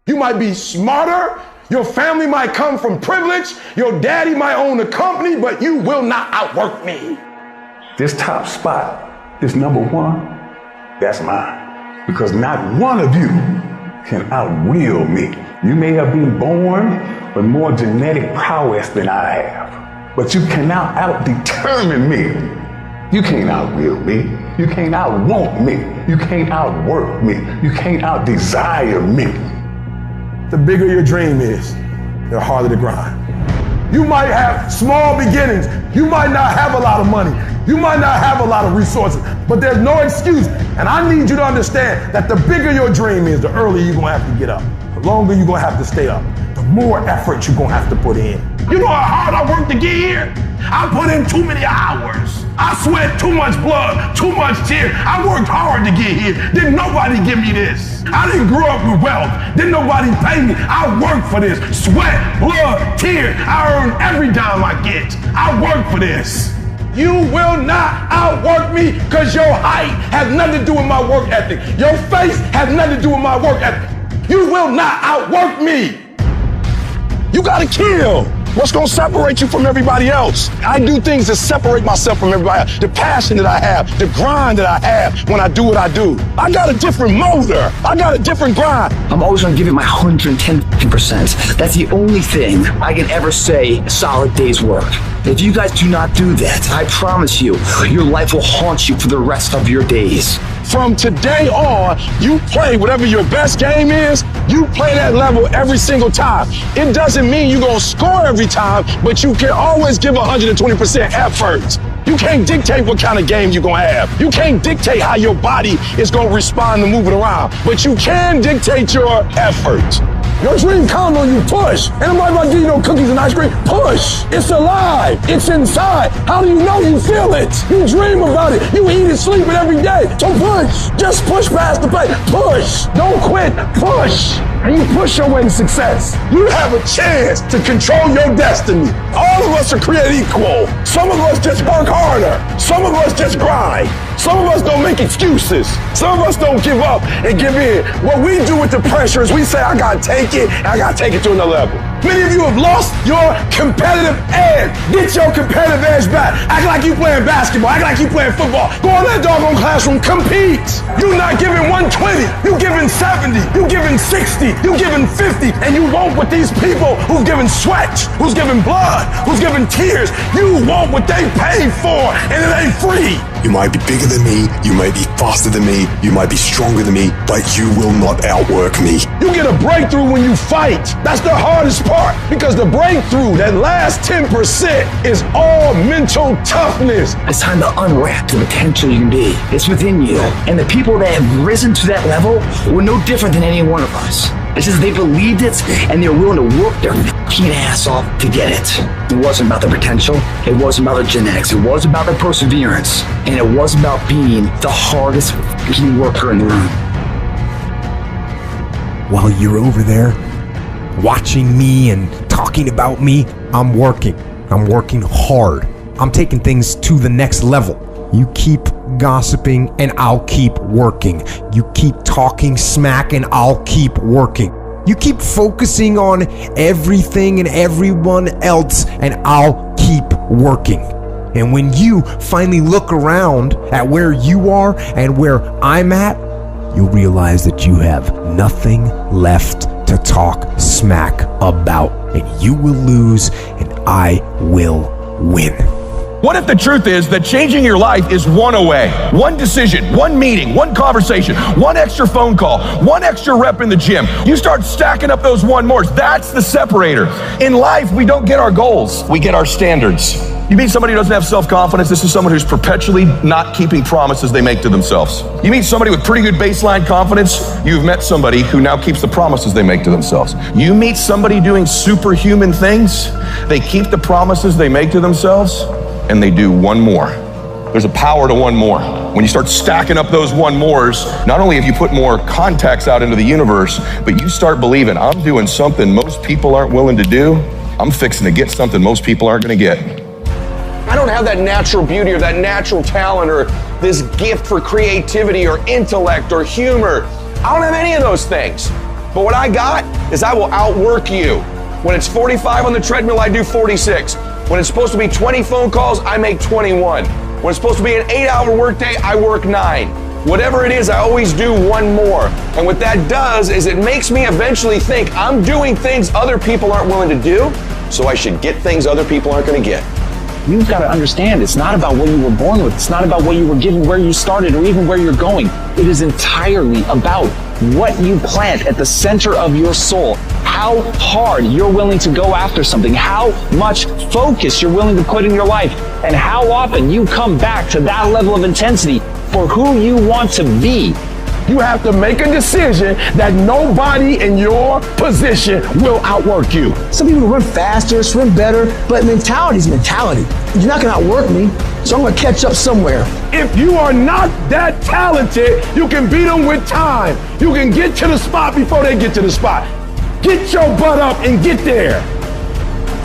You might be smarter, your family might come from privilege, your daddy might own a company, but you will not outwork me. This top spot, this number one, that's mine. Because not one of you can outwill me. You may have been born with more genetic prowess than I have, but you cannot out-determine me. You can't outwill me. You can't outwant me. You can't outwork me. You can't out-desire me. The bigger your dream is, the harder the grind. You might have small beginnings. You might not have a lot of money. You might not have a lot of resources, but there's no excuse. And I need you to understand that the bigger your dream is, the earlier you're gonna have to get up. The longer you're gonna have to stay up. The more effort you're gonna have to put in. You know how hard I worked to get here? I put in too many hours. I sweat too much blood, too much tears. I worked hard to get here. Didn't nobody give me this. I didn't grow up with wealth. Didn't nobody pay me. I worked for this. Sweat, blood, tears. I earn every dime I get. I work for this. You will not outwork me because your height has nothing to do with my work ethic. Your face has nothing to do with my work ethic. You will not outwork me. You gotta kill. What's gonna separate you from everybody else? I do things to separate myself from everybody else. The passion that I have, the grind that I have when I do what I do. I got a different motor. I got a different grind. I'm always gonna give it my 110%. That's the only thing I can ever say a solid day's work. If you guys do not do that, I promise you, your life will haunt you for the rest of your days. From today on, you play whatever your best game is, you play that level every single time. It doesn't mean you're gonna score every time, but you can always give 120% effort. You can't dictate what kind of game you're gonna have. You can't dictate how your body is gonna respond to moving around, but you can dictate your effort. Your dream comes on you, push. And I'm not about to give you no cookies and ice cream. Push. It's alive. It's inside. How do you know you feel it? You dream about it. You eat and sleep it every day. So push. Just push past the plate. Push. Don't quit. Push. And you push your way to success. You have a chance to control your destiny. All of us are created equal. Some of us just work harder. Some of us just grind. Some of us don't make excuses. Some of us don't give up and give in. What we do with the pressure is we say, I gotta take it, and I gotta take it to another level. Many of you have lost your competitive edge. Get your competitive edge back. Act like you playing basketball. Act like you playing football. Go in that doggone classroom, compete. You're not giving 120. You're giving 70. You're giving 60. You're giving 50. And you want what these people who've given sweat, who's given blood, who's given tears, you want what they paid for, and it ain't free. You might be bigger than me, you might be faster than me, you might be stronger than me, but you will not outwork me. You get a breakthrough when you fight. That's the hardest part, because the breakthrough, that last 10%, is all mental toughness. It's time to unwrap the potential you can be. It's within you. And the people that have risen to that level were no different than any one of us. It's just they believed it and they were willing to work their fucking ass off to get it. It wasn't about their potential. It wasn't about their genetics. It wasn't about their perseverance. And it wasn't about being the hardest fucking worker in the room. While you're over there watching me and talking about me, I'm working. I'm working hard. I'm taking things to the next level. You keep gossiping and I'll keep working. You keep talking smack and I'll keep working. You keep focusing on everything and everyone else and I'll keep working. And when you finally look around at where you are and where I'm at, you'll realize that you have nothing left to talk smack about. And you will lose and I will win. What if the truth is that changing your life is one away? One decision, one meeting, one conversation, one extra phone call, one extra rep in the gym. You start stacking up those one mores. That's the separator. In life, we don't get our goals. We get our standards. You meet somebody who doesn't have self-confidence. This is someone who's perpetually not keeping promises they make to themselves. You meet somebody with pretty good baseline confidence. You've met somebody who now keeps the promises they make to themselves. You meet somebody doing superhuman things. They keep the promises they make to themselves, and they do one more. There's a power to one more. When you start stacking up those one mores, not only have you put more contacts out into the universe, but you start believing, I'm doing something most people aren't willing to do. I'm fixing to get something most people aren't gonna get. I don't have that natural beauty or that natural talent or this gift for creativity or intellect or humor. I don't have any of those things. But what I got is I will outwork you. When it's 45 on the treadmill, I do 46. When it's supposed to be 20 phone calls, I make 21. When it's supposed to be an 8-hour workday, I work 9. Whatever it is, I always do one more. And what that does is it makes me eventually think I'm doing things other people aren't willing to do, so I should get things other people aren't going to get. You've got to understand, it's not about what you were born with. It's not about what you were given, where you started, or even where you're going. It is entirely about what you plant at the center of your soul. How hard you're willing to go after something, how much focus you're willing to put in your life, and how often you come back to that level of intensity for who you want to be. You have to make a decision that nobody in your position will outwork you. Some people run faster, swim better, but mentality is mentality. You're not gonna outwork me, so I'm gonna catch up somewhere. If you are not that talented, you can beat them with time. You can get to the spot before they get to the spot. Get your butt up and get there.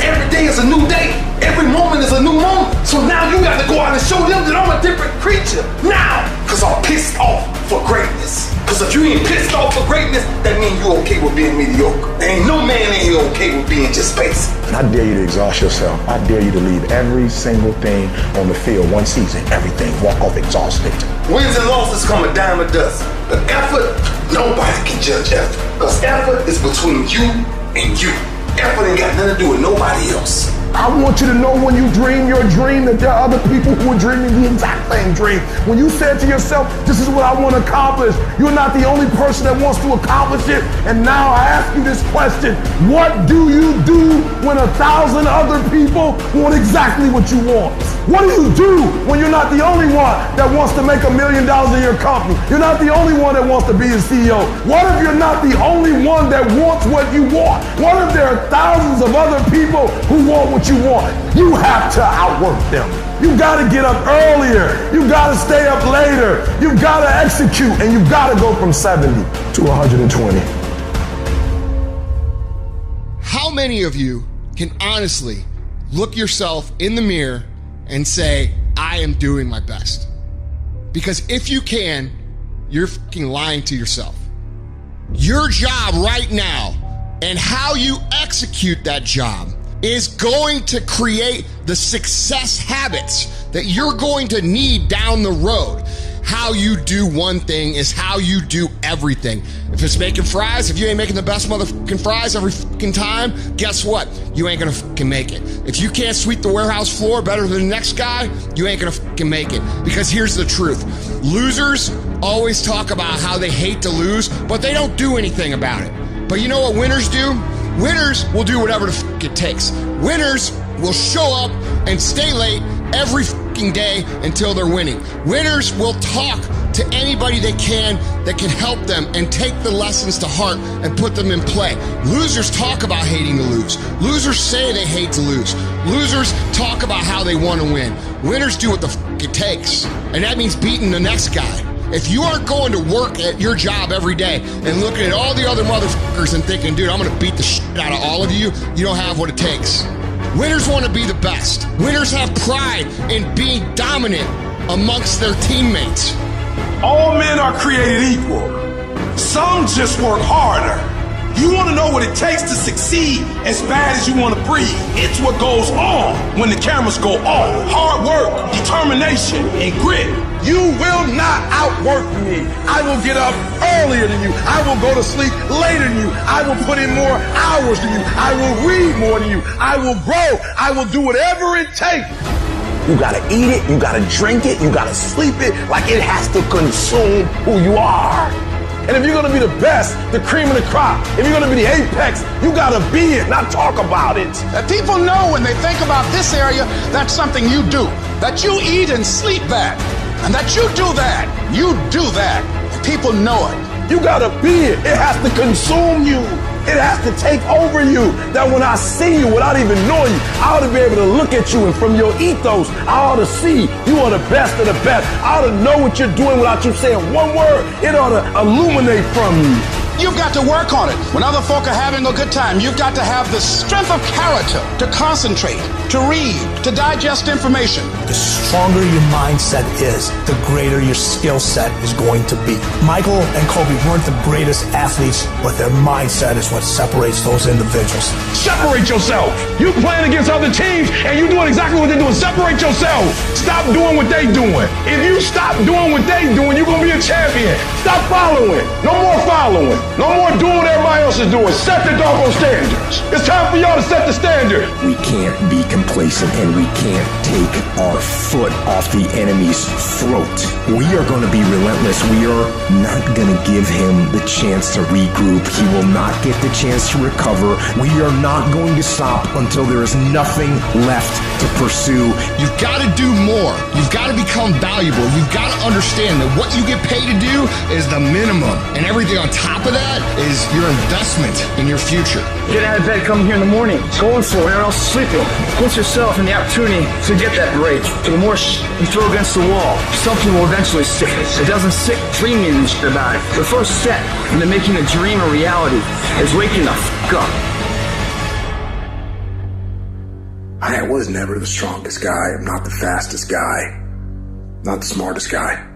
Every day is a new day. Every moment is a new moment. So now you got to go out and show them that I'm a different creature. Now, because I'm pissed off for greatness. Because if you ain't pissed off for greatness, that means you okay with being mediocre. There ain't no man in here okay with being just basic. And I dare you to exhaust yourself. I dare you to leave every single thing on the field one season. Everything. Walk off exhausted. Wins and losses come a dime a dozen. But effort, nobody can judge effort. Because effort is between you and you. Effort ain't got nothing to do with nobody else. I want you to know when you dream your dream that there are other people who are dreaming the exact same dream. When you said to yourself, this is what I want to accomplish, you're not the only person that wants to accomplish it. And now I ask you this question, what do you do when 1,000 other people want exactly what you want? What do you do when you're not the only one that wants to make $1 million in your company? You're not the only one that wants to be a CEO. What if you're not the only one that wants what you want? What if there are thousands of other people who want what you want? You have to outwork them. You gotta get up earlier. You gotta stay up later. You gotta execute, and you gotta go from 70 to 120. How many of you can honestly look yourself in the mirror and say, I am doing my best? Because if you can, you're fucking lying to yourself. Your job right now and how you execute that job is going to create the success habits that you're going to need down the road. How you do one thing is how you do everything. If it's making fries, if you ain't making the best motherfucking fries every fucking time, guess what? You ain't gonna fucking make it. If you can't sweep the warehouse floor better than the next guy, you ain't gonna fucking make it. Because here's the truth. Losers always talk about how they hate to lose, but they don't do anything about it. But you know what winners do? Winners will do whatever the fuck it takes. Winners will show up and stay late every fucking day until they're winning. Winners will talk to anybody they can that can help them and take the lessons to heart and put them in play. Losers talk about hating to lose. Losers say they hate to lose. Losers talk about how they want to win. Winners do what the fuck it takes. And that means beating the next guy. If you aren't going to work at your job every day and looking at all the other motherfuckers and thinking, dude, I'm going to beat the shit out of all of you, you don't have what it takes. Winners want to be the best. Winners have pride in being dominant amongst their teammates. All men are created equal. Some just work harder. You want to know what it takes to succeed as bad as you want to breathe. It's what goes on when the cameras go off. Hard work, determination, and grit. You will not outwork me. I will get up earlier than you. I will go to sleep later than you. I will put in more hours than you. I will read more than you. I will grow. I will do whatever it takes. You gotta eat it, you gotta drink it, you gotta sleep it, like it has to consume who you are. And if you're gonna be the best, the cream of the crop, if you're gonna be the apex, you gotta be it, not talk about it. That people know when they think about this area, that's something you do. That you eat and sleep that. And that you do that. You do that. People know it. You gotta be it. It has to consume you. It has to take over you. That when I see you without even knowing you, I ought to be able to look at you, and from your ethos, I ought to see you are the best of the best. I ought to know what you're doing without you saying one word. It ought to illuminate from you. You've got to work on it. When other folk are having a good time, you've got to have the strength of character to concentrate, to read, to digest information. The stronger your mindset is, the greater your skill set is going to be. Michael and Kobe weren't the greatest athletes, but their mindset is what separates those individuals. Separate yourself. You playing against other teams and you doing exactly what they're doing. Separate yourself. Stop doing what they doing. If you stop doing what they doing, you're going to be a champion. Stop following. No more following. No more doing what everybody else is doing. Set the doggone standards. It's time for y'all to set the standard. We can't be complacent and we can't take our foot off the enemy's throat. We are going to be relentless. We are not going to give him the chance to regroup. He will not get the chance to recover. We are not going to stop until there is nothing left to pursue. You've got to do more. You've got to become valuable. You've got to understand that what you get paid to do is the minimum. And everything on top of that is your investment in your future. Get out of bed, come here in the morning. Going for it, everyone else is sleeping. Put yourself in the opportunity to get that break. The more you throw against the wall, something will eventually stick. It doesn't stick dreaming about it. The first step into making a dream a reality is waking the f*** up. I was never the strongest guy. I'm not the fastest guy. Not the smartest guy.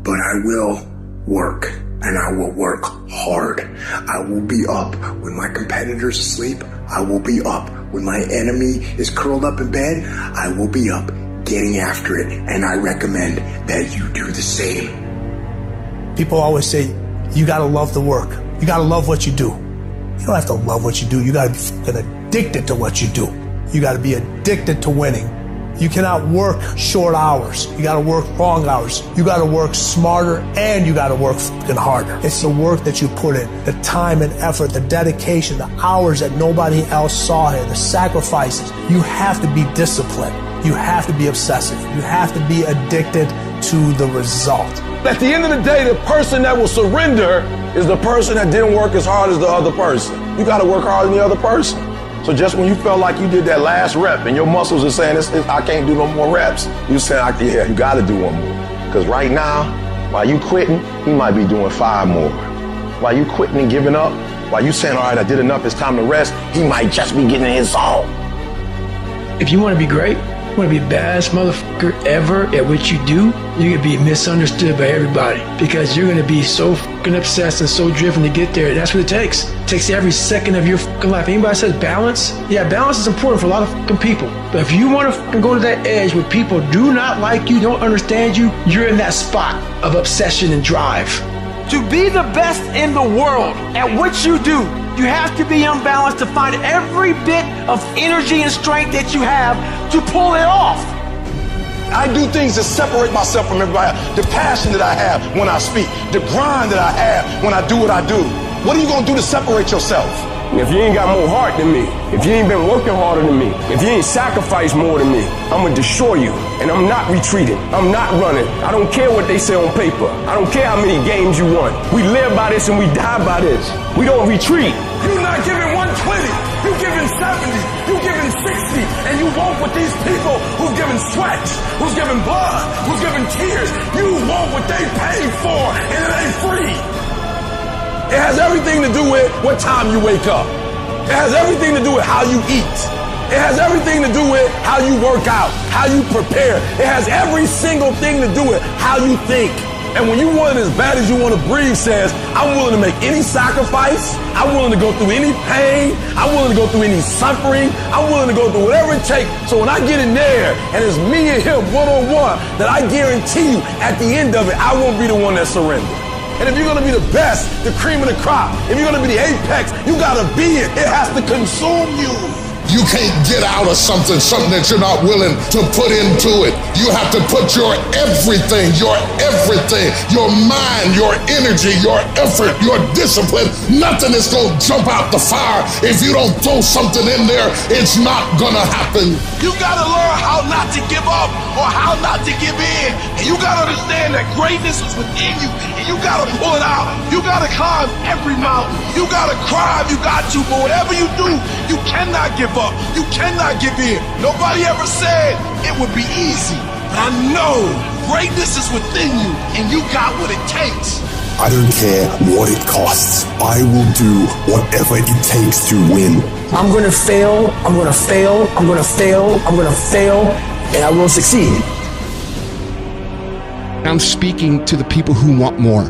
But I will work. And I will work hard. I will be up when my competitor's asleep. I will be up when my enemy is curled up in bed. I will be up getting after it. And I recommend that you do the same. People always say, you gotta love the work. You gotta love what you do. You don't have to love what you do. You gotta be fucking addicted to what you do. You gotta be addicted to winning. You cannot work short hours. You gotta work long hours. You gotta work smarter and you gotta work fucking harder. It's the work that you put in, the time and effort, the dedication, the hours that nobody else saw here, the sacrifices. You have to be disciplined. You have to be obsessive. You have to be addicted to the result. At the end of the day, the person that will surrender is the person that didn't work as hard as the other person. You gotta work harder than the other person. So just when you felt like you did that last rep and your muscles are saying, I can't do no more reps, you saying, yeah, you got to do one more. Because right now, while you quitting, you might be doing 5 more. While you quitting and giving up, while you saying, all right, I did enough, it's time to rest, he might just be getting in his zone. If you want to be great, you want to be the baddest motherfucker ever at what you do, you're going to be misunderstood by everybody because you're going to be so fucking obsessed and so driven to get there. That's what it takes. It takes every second of your fucking life. Anybody says balance? Yeah, balance is important for a lot of fucking people. But if you want to fucking go to that edge where people do not like you, don't understand you, you're in that spot of obsession and drive. To be the best in the world at what you do, you have to be unbalanced to find every bit of energy and strength that you have to pull it off. I do things to separate myself from everybody. The passion that I have when I speak, the grind that I have when I do what I do. What are you going to do to separate yourself? If you ain't got more heart than me, if you ain't been working harder than me, if you ain't sacrificed more than me, I'm gonna destroy you. And I'm not retreating. I'm not running. I don't care what they say on paper. I don't care how many games you won. We live by this and we die by this. We don't retreat. You're not giving 120. You're giving 70. You're giving 60. And you want what these people who've given sweat, who's given blood, who's given tears, you want what they paid for, and it ain't free. It has everything to do with what time you wake up. It has everything to do with how you eat. It has everything to do with how you work out, how you prepare. It has every single thing to do with how you think. And when you want it as bad as you want to breathe says, I'm willing to make any sacrifice. I'm willing to go through any pain. I'm willing to go through any suffering. I'm willing to go through whatever it takes. So when I get in there and it's me and him one-on-one, that I guarantee you at the end of it, I won't be the one that surrenders. And if you're going to be the best, the cream of the crop, if you're going to be the apex, you got to be it. It has to consume you. You can't get out of something that you're not willing to put into it. You have to put your everything, your mind, your energy, your effort, your discipline. Nothing is going to jump out the fire. If you don't throw something in there, it's not going to happen. You got to learn how not to give up or how not to give in. And you got to understand that greatness is within you. And you got to pull it out. You got to climb every mountain. You got to cry if you got to. But whatever you do, you cannot give up. You cannot give in. Nobody ever said it would be easy. But I know greatness is within you and you got what it takes. I don't care what it costs. I will do whatever it takes to win. I'm going to fail, I'm going to fail, I'm going to fail, I'm going to fail, and I will succeed. I'm speaking to the people who want more.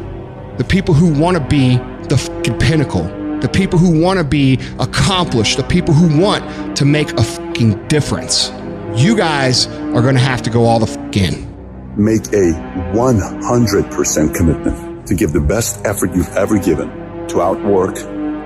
The people who want to be the fucking pinnacle. The people who want to be accomplished. The people who want to make a fucking difference. You guys are going to have to go all the fuck in. Make a 100% commitment to give the best effort you've ever given to outwork,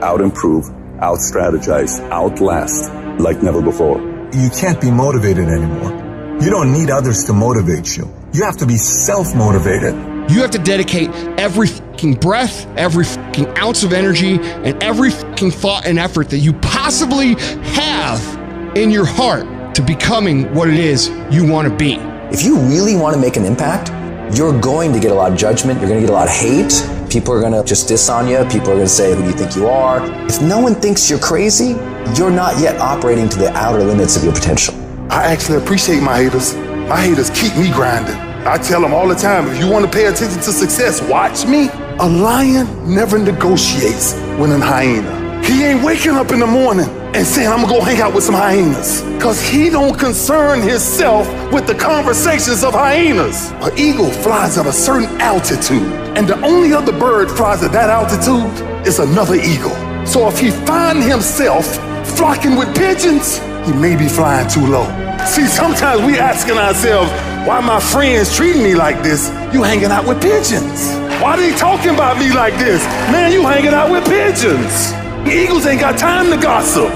out-improve, out-strategize, outlast like never before. You can't be motivated anymore. You don't need others to motivate you. You have to be self-motivated. You have to dedicate every fucking breath, every fucking ounce of energy, and every fucking thought and effort that you possibly have in your heart to becoming what it is you want to be. If you really want to make an impact, you're going to get a lot of judgment. You're going to get a lot of hate. People are going to just diss on you. People are going to say, who do you think you are? If no one thinks you're crazy, you're not yet operating to the outer limits of your potential. I actually appreciate my haters. My haters keep me grinding. I tell them all the time, if you want to pay attention to success, watch me. A lion never negotiates with a hyena. He ain't waking up in the morning and saying, I'm gonna go hang out with some hyenas. Cause he don't concern himself with the conversations of hyenas. An eagle flies at a certain altitude, and the only other bird flies at that altitude is another eagle. So if he find himself flocking with pigeons, he may be flying too low. See, sometimes we asking ourselves, why my friends treating me like this? You hanging out with pigeons. Why they talking about me like this? Man, you hanging out with pigeons. Eagles ain't got time to gossip.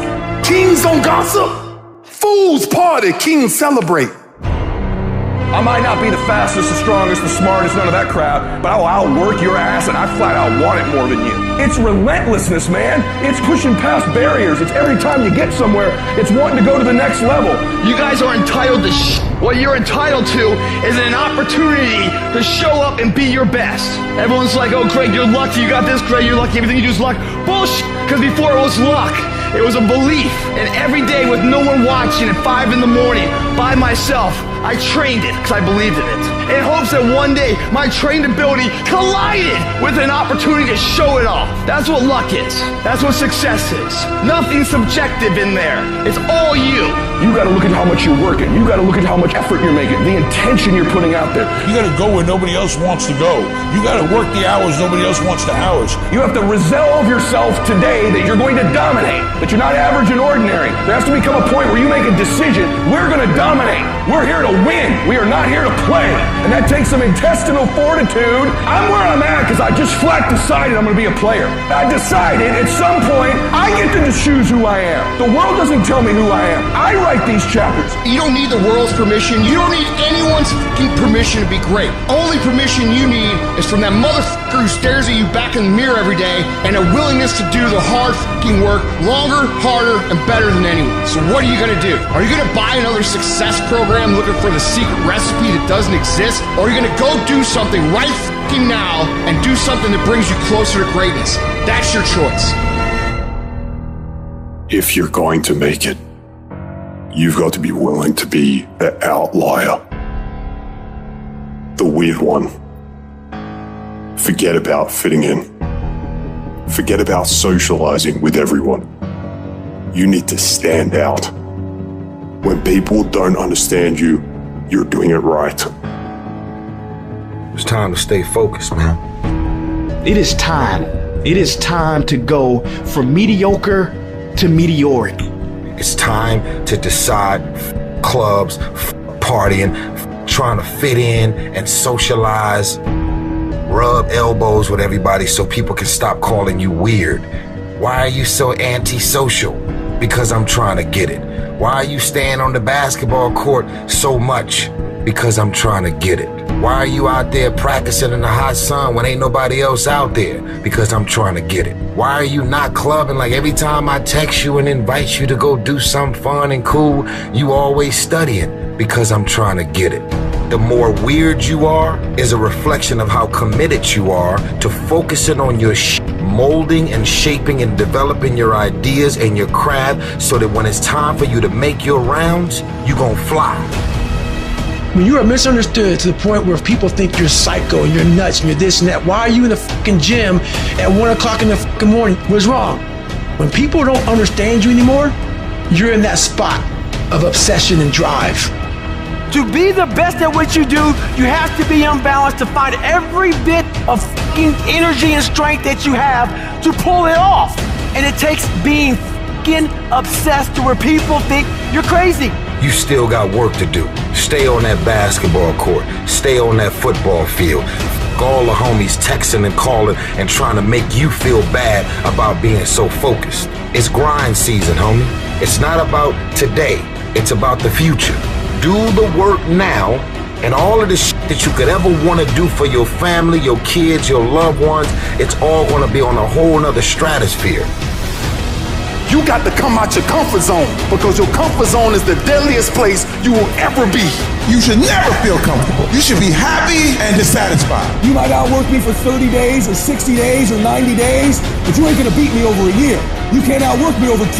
Kings don't gossip. Fools party, kings celebrate. I might not be the fastest, the strongest, the smartest, none of that crap, but I will outwork your ass and I flat out want it more than you. It's relentlessness, man. It's pushing past barriers. It's every time you get somewhere, it's wanting to go to the next level. You guys are entitled to What you're entitled to is an opportunity to show up and be your best. Everyone's like, oh, Craig, you're lucky. You got this, Craig. You're lucky. Everything you do is luck. Bullshit. Because before it was luck. It was a belief. And every day with no one watching at 5 in the morning by myself, I trained it because I believed in it. In hopes that one day my trained ability collided with an opportunity to show it off. That's what luck is. That's what success is. Nothing subjective in there. It's all you. You got to look at how much you're working. You got to look at how much effort you're making, the intention you're putting out there. You got to go where nobody else wants to go. You got to work the hours nobody else wants to hours. You have to resolve yourself today that you're going to dominate, that you're not average and ordinary. There has to become a point where you make a decision. We're going to dominate. We're here to win. We are not here to play. And that takes some intestinal fortitude. I'm where I'm at because I just flat decided I'm going to be a player. I decided at some point I get to choose who I am. The world doesn't tell me who I am. I write these chapters. You don't need the world's permission. You don't need anyone's fucking permission to be great. Only permission you need is from that motherfucker who stares at you back in the mirror every day and a willingness to do the hard fucking work longer, harder, and better than anyone. So what are you going to do? Are you going to buy another success program looking for the secret recipe that doesn't exist? Or are you going to go do something right fucking now and do something that brings you closer to greatness? That's your choice. If you're going to make it, you've got to be willing to be the outlier. The weird one. Forget about fitting in. Forget about socializing with everyone. You need to stand out. When people don't understand you, you're doing it right. It's time to stay focused, man. It is time. It is time to go from mediocre to meteoric. It's time to decide clubs, partying, trying to fit in and socialize, rub elbows with everybody so people can stop calling you weird. Why are you so antisocial? Because I'm trying to get it. Why are you staying on the basketball court so much? Because I'm trying to get it. Why are you out there practicing in the hot sun when ain't nobody else out there? Because I'm trying to get it. Why are you not clubbing like every time I text you and invite you to go do something fun and cool, you always studying? Because I'm trying to get it. The more weird you are is a reflection of how committed you are to focusing on your molding and shaping and developing your ideas and your craft so that when it's time for you to make your rounds, you gon' fly. When you are misunderstood to the point where people think you're psycho and you're nuts and you're this and that, why are you in the fucking gym at 1 o'clock in the fucking morning? What's wrong? When people don't understand you anymore, you're in that spot of obsession and drive. To be the best at what you do, you have to be unbalanced to find every bit of fucking energy and strength that you have to pull it off. And it takes being fucking obsessed to where people think you're crazy. You still got work to do. Stay on that basketball court. Stay on that football field. All the homies texting and calling and trying to make you feel bad about being so focused. It's grind season, homie. It's not about today. It's about the future. Do the work now, and all of the shit that you could ever want to do for your family, your kids, your loved ones, it's all going to be on a whole nother stratosphere. You got to come out your comfort zone, because your comfort zone is the deadliest place you will ever be. You should never feel comfortable. You should be happy and dissatisfied. You might outwork me for 30 days or 60 days or 90 days, but you ain't gonna beat me over a year. You can't outwork me over 2